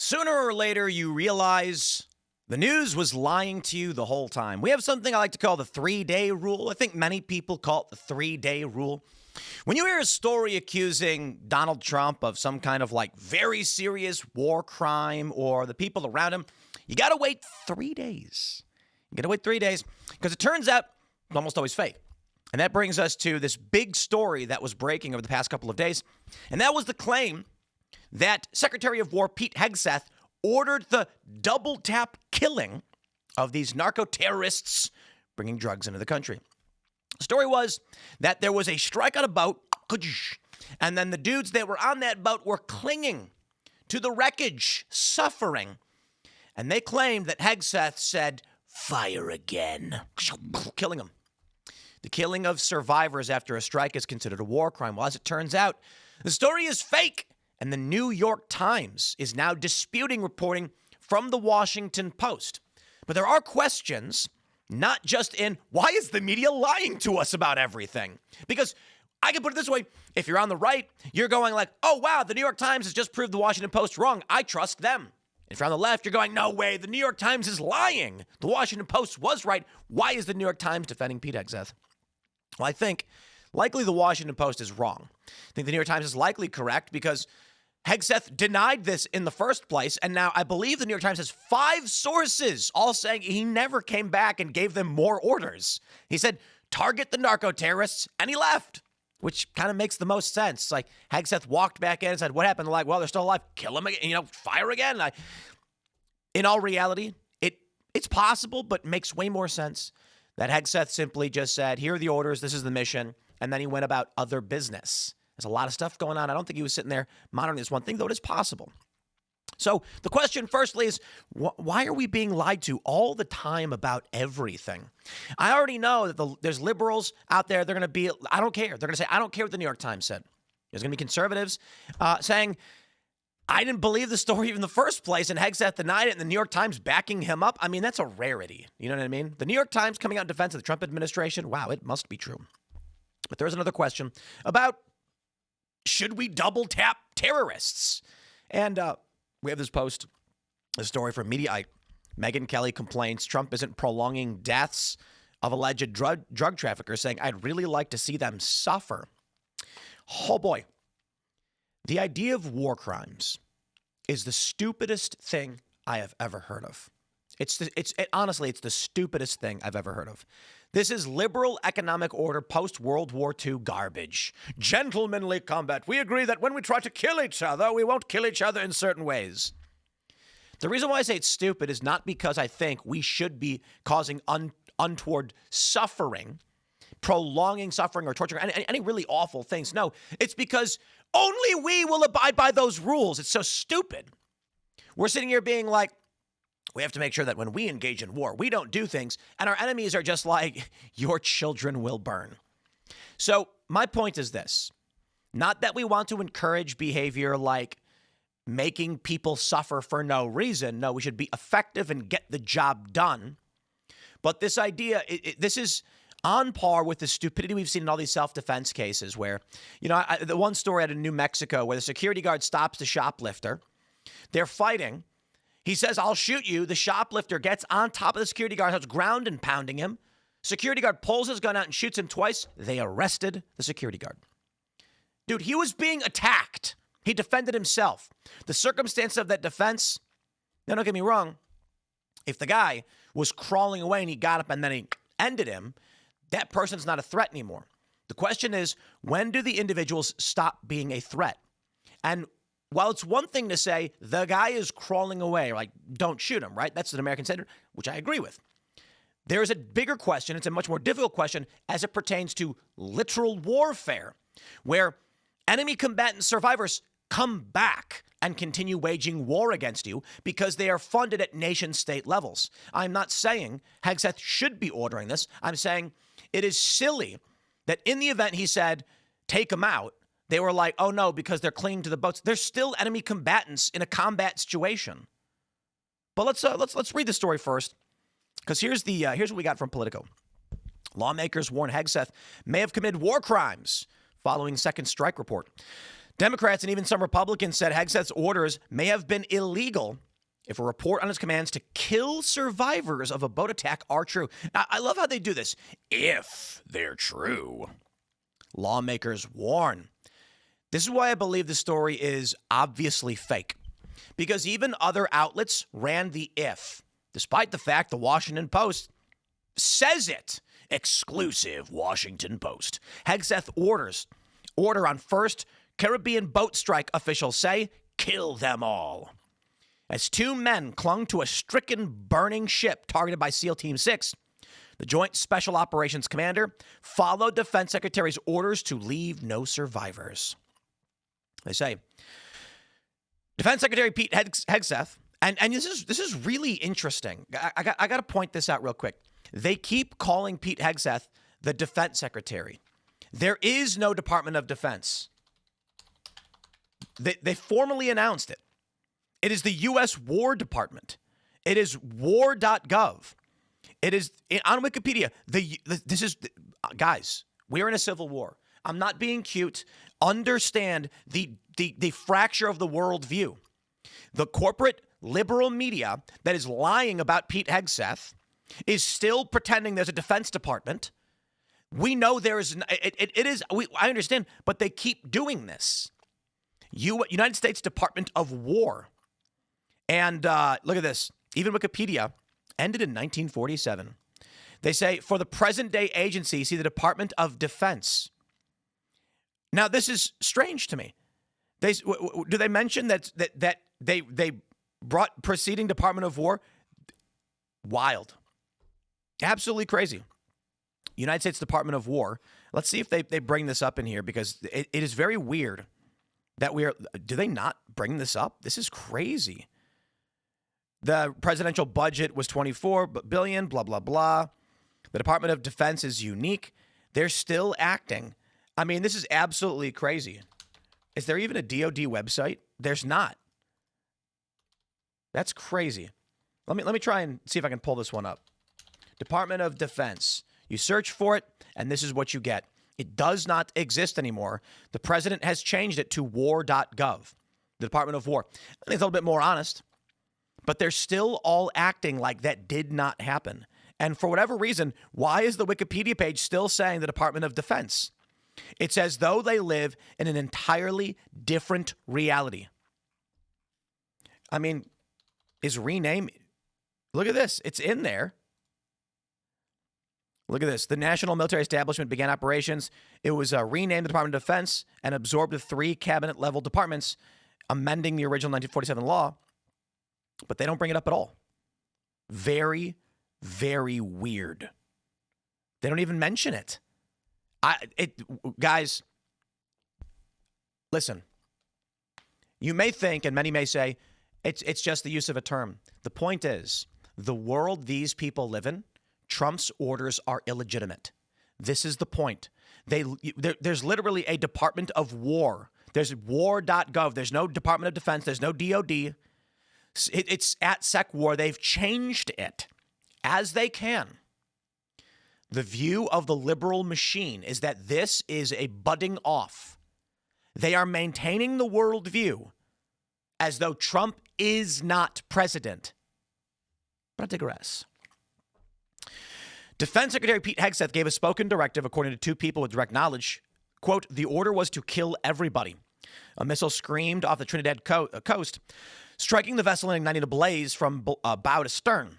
Sooner or later, you realize the news was lying to you the whole time. We have something I like to call the 3-day rule. I think many people call it the 3-day rule. When you hear a story accusing Donald Trump of some kind of like very serious war crime or the people around him, you got to wait 3 days. You got to wait 3 days because it turns out it's almost always fake. And that brings us to this big story that was breaking over the past couple of days. And that was the claim that Secretary of War Pete Hegseth ordered the double tap killing of these narco terrorists bringing drugs into the country. The story was that there was a strike on a boat, and then the dudes that were on that boat were clinging to the wreckage, suffering. And they claimed that Hegseth said, "Fire again," killing them. The killing of survivors after a strike is considered a war crime. Well, as it turns out, the story is fake. And the New York Times is now disputing reporting from the Washington Post. But there are questions, not just in why is the media lying to us about everything? Because I can put it this way. If you're on the right, you're going like, oh, wow, the New York Times has just proved the Washington Post wrong. I trust them. If you're on the left, you're going, no way, the New York Times is lying. The Washington Post was right. Why is the New York Times defending Pete Hegseth? Well, I think likely the Washington Post is wrong. I think the New York Times is likely correct because Hegseth denied this in the first place, and now I believe the New York Times has 5 sources all saying he never came back and gave them more orders. He said, target the narco terrorists, and he left, which kind of makes the most sense. Like, Hegseth walked back in and said, what happened? They're like, well, they're still alive. Kill them again, fire again. In all reality, it's possible, but makes way more sense that Hegseth simply just said, here are the orders, this is the mission, and then he went about other business. There's a lot of stuff going on. I don't think he was sitting there monitoring this one thing, though it is possible. So the question firstly is, why are we being lied to all the time about everything? I already know that there's liberals out there. They're going to be, I don't care. They're going to say, I don't care what the New York Times said. There's going to be conservatives saying, I didn't believe the story in the first place, and Hegseth denied it, and the New York Times backing him up. I mean, that's a rarity. You know what I mean? The New York Times coming out in defense of the Trump administration. Wow, it must be true. But there's another question about, should we double tap terrorists? And we have this post, a story from Mediaite. Megyn Kelly complains Trump isn't prolonging deaths of alleged drug traffickers, saying, I'd really like to see them suffer. Oh boy. The idea of war crimes is the stupidest thing I have ever heard of. Honestly, it's the stupidest thing I've ever heard of. This is liberal economic order post-World War II garbage. Gentlemanly combat. We agree that when we try to kill each other, we won't kill each other in certain ways. The reason why I say it's stupid is not because I think we should be causing untoward suffering, prolonging suffering or torture, any really awful things. No, it's because only we will abide by those rules. It's so stupid. We're sitting here being like, we have to make sure that when we engage in war, we don't do things, and our enemies are just like, your children will burn. So my point is this, not that we want to encourage behavior like making people suffer for no reason. No, we should be effective and get the job done. But this idea, this is on par with the stupidity we've seen in all these self-defense cases where, the one story out of New Mexico where the security guard stops the shoplifter. They're fighting. He says, I'll shoot you. The shoplifter gets on top of the security guard, starts ground and pounding him. Security guard pulls his gun out and shoots him twice. They arrested the security guard. Dude, he was being attacked. He defended himself. The circumstance of that defense, now don't get me wrong, if the guy was crawling away and he got up and then he ended him, that person's not a threat anymore. The question is, when do the individuals stop being a threat? And while it's one thing to say the guy is crawling away, like don't shoot him, right? That's an American standard, which I agree with. There is a bigger question. It's a much more difficult question as it pertains to literal warfare, where enemy combatant survivors come back and continue waging war against you because they are funded at nation state levels. I'm not saying Hegseth should be ordering this. I'm saying it is silly that in the event he said, take them out, they were like, oh no, because they're clinging to the boats. They're still enemy combatants in a combat situation. But let's read the story first, because here's what we got from Politico. Lawmakers warn Hegseth may have committed war crimes following second strike report. Democrats and even some Republicans said Hegseth's orders may have been illegal if a report on his commands to kill survivors of a boat attack are true. Now, I love how they do this. If they're true. Lawmakers warn. This is why I believe the story is obviously fake. Because even other outlets ran the if, despite the fact the Washington Post says it. Exclusive Washington Post. Hegseth order on first Caribbean boat strike, officials say, kill them all. As two men clung to a stricken, burning ship targeted by SEAL Team 6, the Joint Special Operations Commander followed Defense Secretary's orders to leave no survivors. They say, Defense Secretary Pete Hegseth, and this is really interesting. I got to point this out real quick. They keep calling Pete Hegseth the Defense Secretary. There is no Department of Defense. They formally announced it. It is the U.S. War Department. It is war.gov. It is on Wikipedia. This is, guys, we're in a civil war. I'm not being cute. Understand the fracture of the worldview. The corporate liberal media that is lying about Pete Hegseth is still pretending there's a Defense Department. We know there is. I understand, but they keep doing this. United States Department of War. And look at this. Even Wikipedia ended in 1947. They say, for the present day agency, see the Department of Defense. Now, this is strange to me. Do they mention that they brought preceding Department of War? Wild. Absolutely crazy. United States Department of War. Let's see if they bring this up in here, because it is very weird that do they not bring this up? This is crazy. The presidential budget was $24 billion, blah, blah, blah. The Department of Defense is unique. They're still acting. I mean, this is absolutely crazy. Is there even a DOD website? There's not. That's crazy. Let me try and see if I can pull this one up. Department of Defense. You search for it, and this is what you get. It does not exist anymore. The president has changed it to war.gov, the Department of War. I think it's a little bit more honest, but they're still all acting like that did not happen. And for whatever reason, why is the Wikipedia page still saying the Department of Defense? It's as though they live in an entirely different reality. I mean, is rename... Look at this. It's in there. Look at this. The National Military Establishment began operations. It was renamed the Department of Defense and absorbed the 3 cabinet-level departments, amending the original 1947 law. But they don't bring it up at all. Very, very weird. They don't even mention it. Guys, listen. You may think, and many may say, it's just the use of a term. The point is, the world these people live in, Trump's orders are illegitimate. This is the point. There's literally a Department of War. There's war.gov. There's no Department of Defense. There's no DOD. It's at SecWar. They've changed it as they can. The view of the liberal machine is that this is a budding off. They are maintaining the worldview as though Trump is not president. But I digress. Defense Secretary Pete Hegseth gave a spoken directive, according to 2 people with direct knowledge. Quote, the order was to kill everybody. A missile screamed off the Trinidad coast, striking the vessel and igniting a blaze from bow to stern.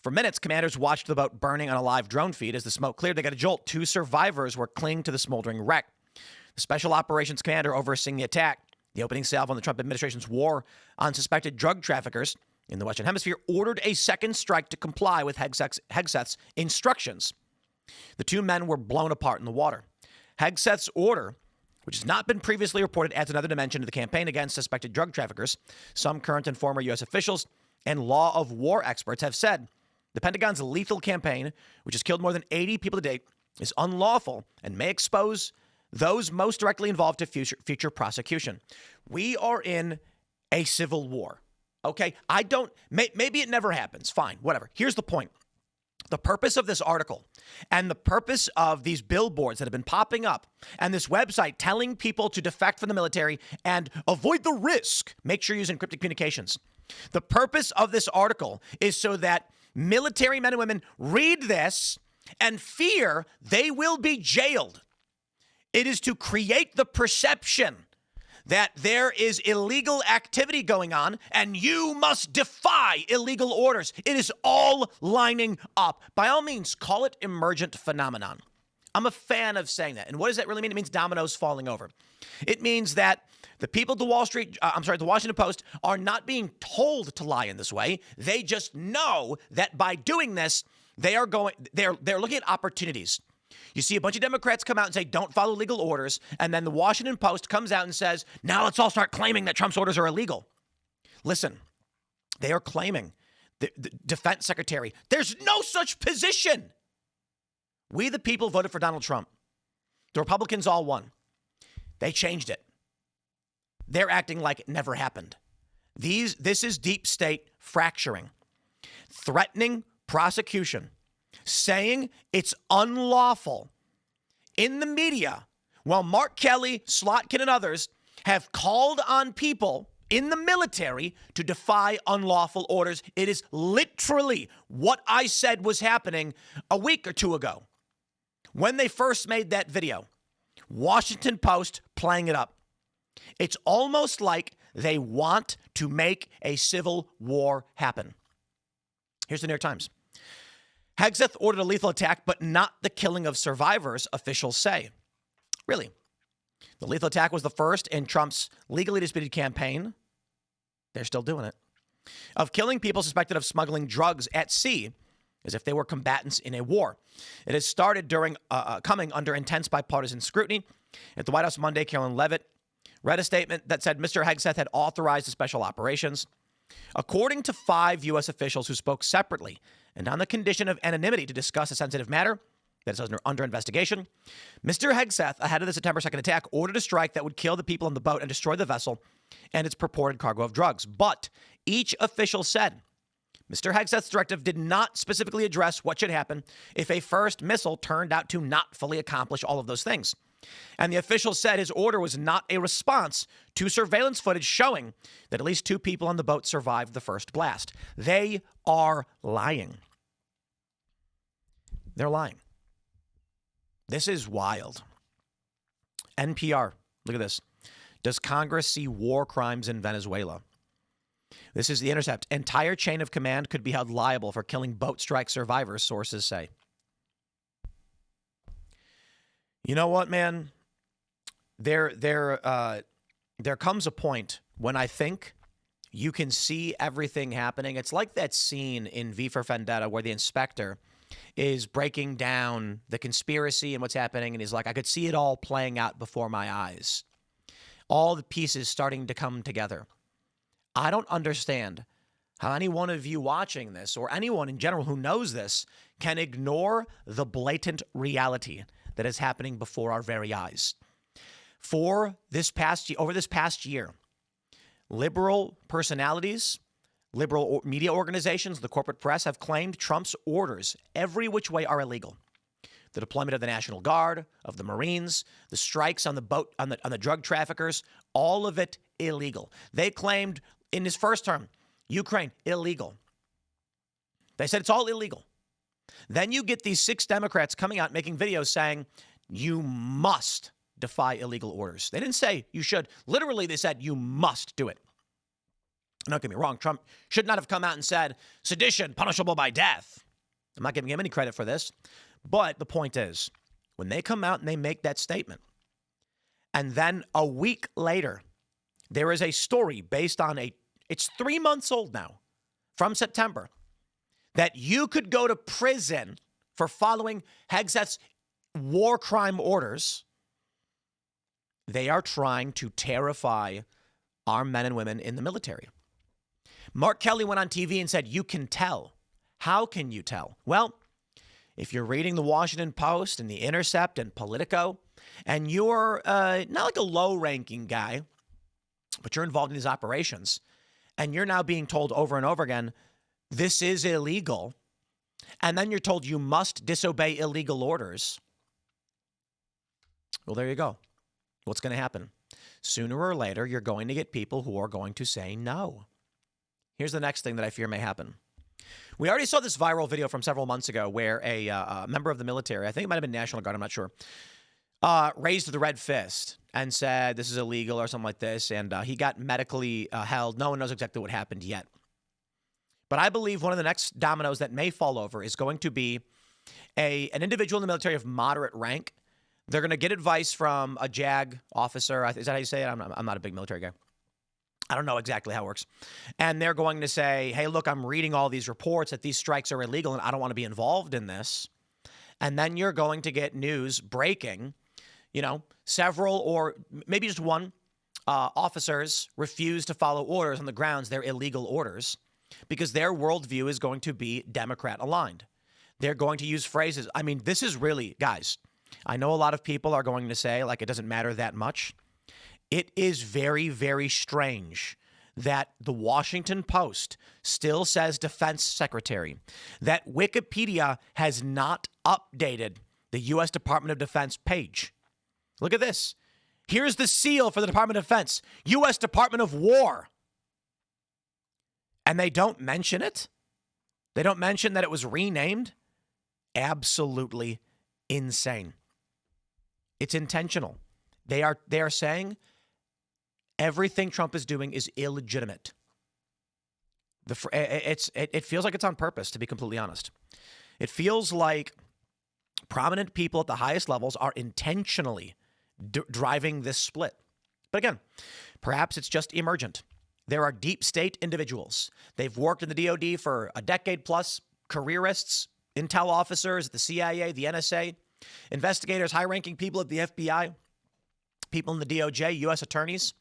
For minutes, commanders watched the boat burning on a live drone feed. As the smoke cleared, they got a jolt. 2 survivors were clinging to the smoldering wreck. The Special Operations Commander overseeing the attack, the opening salvo on the Trump administration's war on suspected drug traffickers in the Western Hemisphere, ordered a second strike to comply with Hegseth's instructions. The 2 men were blown apart in the water. Hegseth's order, which has not been previously reported, adds another dimension to the campaign against suspected drug traffickers. Some current and former U.S. officials and law of war experts have said the Pentagon's lethal campaign, which has killed more than 80 people to date, is unlawful and may expose those most directly involved to future prosecution. We are in a civil war. Okay, maybe it never happens. Fine, whatever. Here's the point. The purpose of this article and the purpose of these billboards that have been popping up and this website telling people to defect from the military and avoid the risk, make sure you're using encrypted communications. The purpose of this article is so that military men and women read this and fear they will be jailed. It is to create the perception that there is illegal activity going on and you must defy illegal orders. It is all lining up. By all means, call it emergent phenomenon. I'm a fan of saying that. And what does that really mean? It means dominoes falling over. It means that the people at the the Washington Post are not being told to lie in this way. They just know that by doing this, they're looking at opportunities. You see a bunch of Democrats come out and say, don't follow legal orders. And then the Washington Post comes out and says, now let's all start claiming that Trump's orders are illegal. Listen, they are claiming the defense secretary. There's no such position. We, the people, voted for Donald Trump. The Republicans all won. They changed it. They're acting like it never happened. This is deep state fracturing, threatening prosecution, saying it's unlawful in the media, while Mark Kelly, Slotkin, and others have called on people in the military to defy unlawful orders. It is literally what I said was happening a week or two ago when they first made that video. Washington Post playing it up. It's almost like they want to make a civil war happen. Here's the New York Times. Hegseth ordered a lethal attack, but not the killing of survivors, officials say. Really? The lethal attack was the first in Trump's legally disputed campaign. They're still doing it. Of killing people suspected of smuggling drugs at sea, as if they were combatants in a war. It has started coming under intense bipartisan scrutiny. At the White House Monday, Carolyn Leavitt read a statement that said Mr. Hegseth had authorized the special operations. According to 5 U.S. officials who spoke separately and on the condition of anonymity to discuss a sensitive matter that is under investigation, Mr. Hegseth, ahead of the September 2nd attack, ordered a strike that would kill the people on the boat and destroy the vessel and its purported cargo of drugs. But each official said Mr. Hegseth's directive did not specifically address what should happen if a first missile turned out to not fully accomplish all of those things. And the official said his order was not a response to surveillance footage showing that at least 2 people on the boat survived the first blast. They are lying. They're lying. This is wild. NPR, look at this. Does Congress see war crimes in Venezuela? This is The Intercept. Entire chain of command could be held liable for killing boat strike survivors, sources say. You know what, man? There comes a point when I think you can see everything happening. It's like that scene in V for Vendetta where the inspector is breaking down the conspiracy and what's happening, and he's like, I could see it all playing out before my eyes. All the pieces starting to come together. I don't understand how any one of you watching this, or anyone in general who knows this, can ignore the blatant reality that is happening before our very eyes. Over this past year, liberal personalities, liberal media organizations, the corporate press have claimed Trump's orders every which way are illegal. The deployment of the National Guard, of the Marines, the strikes on the boat, on the drug traffickers, all of it illegal. They claimed in his first term, Ukraine, illegal. They said it's all illegal. Then you get these 6 Democrats coming out making videos saying you must defy illegal orders. They didn't say you should. Literally, they said you must do it. Don't get me wrong. Trump should not have come out and said sedition punishable by death. I'm not giving him any credit for this. But the point is, when they come out and they make that statement, and then a week later, there is a story based on it's 3 months old now, from September, that you could go to prison for following Hegseth's war crime orders. They are trying to terrify our men and women in the military. Mark Kelly went on TV and said, you can tell. How can you tell? Well, if you're reading the Washington Post and the Intercept and Politico, and you're not like a low-ranking guy, but you're involved in these operations, and you're now being told over and over again, this is illegal, and then you're told you must disobey illegal orders, well, there you go. What's going to happen? Sooner or later, you're going to get people who are going to say no. Here's the next thing that I fear may happen. We already saw this viral video from several months ago where a member of the military, I think it might have been National Guard, I'm not sure, raised the red fist and said this is illegal or something like this, and he got medically held. No one knows exactly what happened yet. But I believe one of the next dominoes that may fall over is going to be an individual in the military of moderate rank. They're going to get advice from a JAG officer. Is that how you say it? I'm not a big military guy. I don't know exactly how it works. And they're going to say, hey, look, I'm reading all these reports that these strikes are illegal and I don't want to be involved in this. And then you're going to get news breaking, several or maybe just one officers refuse to follow orders on the grounds they're illegal orders because their worldview is going to be Democrat aligned. They're going to use phrases. I mean, this is really, guys, I know a lot of people are going to say, like, it doesn't matter that much. It is very, very strange that the Washington Post still says defense secretary, that Wikipedia has not updated the U.S. Department of Defense page. Look at this. Here's the seal for the Department of Defense, U.S. Department of War. And they don't mention it? They don't mention that it was renamed? Absolutely insane. It's intentional. They are saying everything Trump is doing is illegitimate. It feels like it's on purpose, to be completely honest. It feels like prominent people at the highest levels are intentionally driving this split. But again, perhaps it's just emergent. There are deep state individuals. They've worked in the DOD for a decade plus, careerists, intel officers at the CIA, the NSA, investigators, high-ranking people at the FBI, people in the DOJ, U.S. attorneys,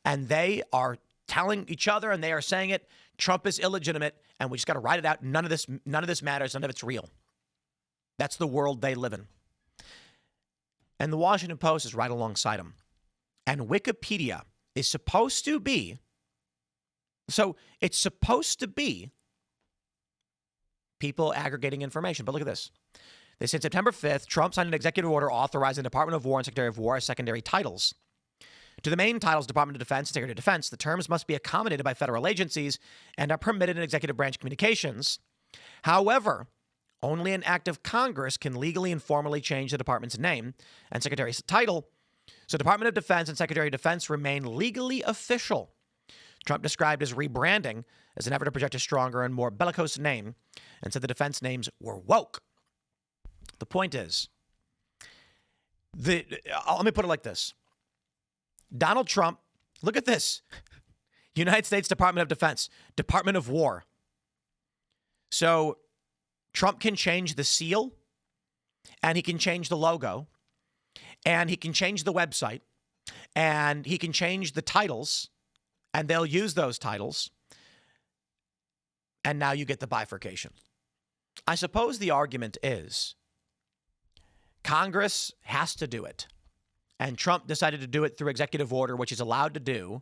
and they are telling each other and they are saying it, Trump is illegitimate, and we just got to write it out. None of this matters. None of it's real. That's the world they live in. And the Washington Post is right alongside them. And Wikipedia is supposed to be, it's supposed to be people aggregating information. But look at this. They said September 5th, Trump signed an executive order authorizing the Department of War and Secretary of War as secondary titles. To the main titles, Department of Defense and Secretary of Defense, the terms must be accommodated by federal agencies and are permitted in executive branch communications. However, only an act of Congress can legally and formally change the department's name and secretary's title. So Department of Defense and Secretary of Defense remain legally official. Trump described his rebranding as an effort to project a stronger and more bellicose name and said the defense names were woke. The point is, let me put it like this. Donald Trump, look at this. United States Department of Defense, Department of War. So Trump can change the seal, and he can change the logo, and he can change the website, and he can change the titles, and they'll use those titles. And now you get the bifurcation. I suppose the argument is Congress has to do it. And Trump decided to do it through executive order, which he's allowed to do.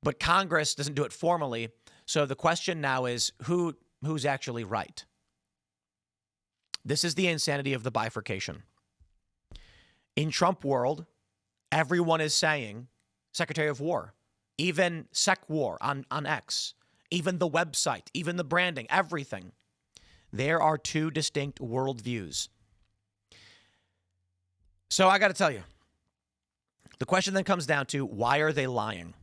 But Congress doesn't do it formally. So the question now is who's actually right? This is the insanity of the bifurcation. In Trump world, everyone is saying Secretary of War, even Sec War on X, even the website, even the branding, everything. There are two distinct worldviews. So I got to tell you, the question then comes down to, why are they lying?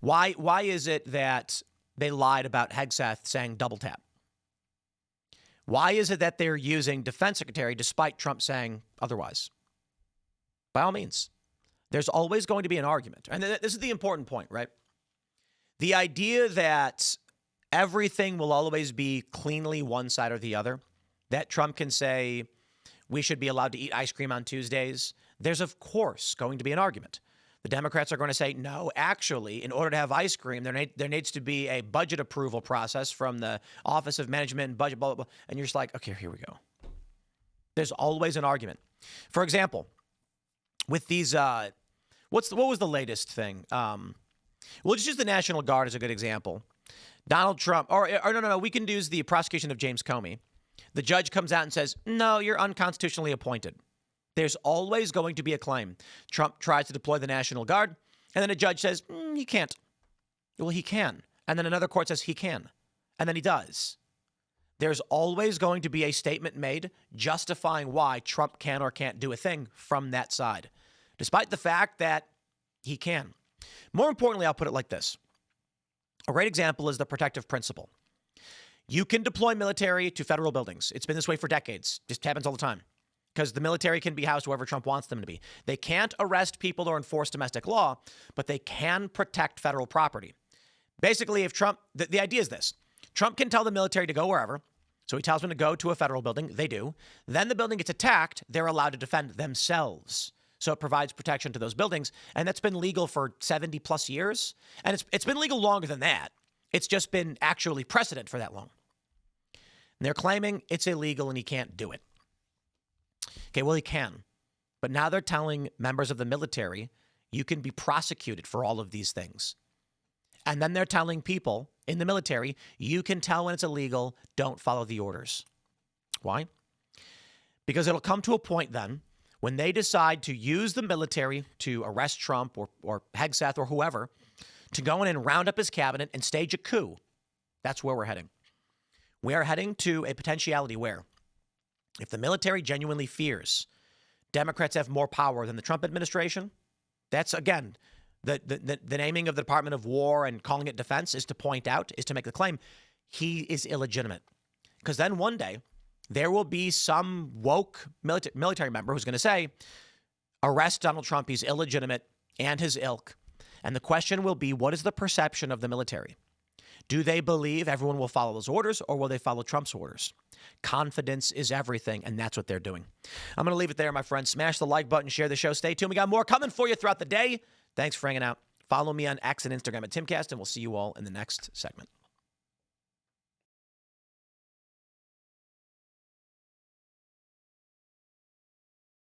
Why is it that they lied about Hegseth saying double tap? Why is it that they're using defense secretary despite Trump saying otherwise? By all means, there's always going to be an argument. And this is the important point, right? The idea that everything will always be cleanly one side or the other, that Trump can say we should be allowed to eat ice cream on Tuesdays, there's of course going to be an argument. The Democrats are going to say, no, actually, in order to have ice cream, there needs to be a budget approval process from the Office of Management and Budget, blah, blah, blah. And you're just like, okay, here we go. There's always an argument. For example, with these, what was the latest thing? We'll just use the National Guard as a good example. Donald Trump, or no, we can use the prosecution of James Comey. The judge comes out and says, no, you're unconstitutionally appointed. There's always going to be a claim. Trump tries to deploy the National Guard, and then a judge says, he can't. Well, he can. And then another court says he can. And then he does. There's always going to be a statement made justifying why Trump can or can't do a thing from that side, despite the fact that he can. More importantly, I'll put it like this. A great example is the protective principle. You can deploy military to federal buildings. It's been this way for decades. Just happens all the time because the military can be housed wherever Trump wants them to be. They can't arrest people or enforce domestic law, but they can protect federal property. Basically, if Trump, the idea is this. Trump can tell the military to go wherever. So he tells them to go to a federal building. They do. Then the building gets attacked. They're allowed to defend themselves. So it provides protection to those buildings. And that's been legal for 70 plus years. And it's been legal longer than that. It's just been actually precedent for that long. And they're claiming it's illegal and he can't do it. Okay, well, he can. But now they're telling members of the military, you can be prosecuted for all of these things. And then they're telling people in the military, you can tell when it's illegal, don't follow the orders. Why? Because it'll come to a point then when they decide to use the military to arrest Trump or Hegseth or whoever to go in and round up his cabinet and stage a coup. That's where we're heading. We are heading to a potentiality where if the military genuinely fears Democrats have more power than the Trump administration, that's, again, the naming of the Department of War and calling it defense is to point out, is to make the claim he is illegitimate. Because then one day there will be some woke military member who's going to say, arrest Donald Trump, he's illegitimate, and his ilk. And the question will be, what is the perception of the military? Do they believe everyone will follow those orders, or will they follow Trump's orders? Confidence is everything, and that's what they're doing. I'm going to leave it there, my friends. Smash the like button, share the show. Stay tuned. We got more coming for you throughout the day. Thanks for hanging out. Follow me on X and Instagram at Timcast, and we'll see you all in the next segment.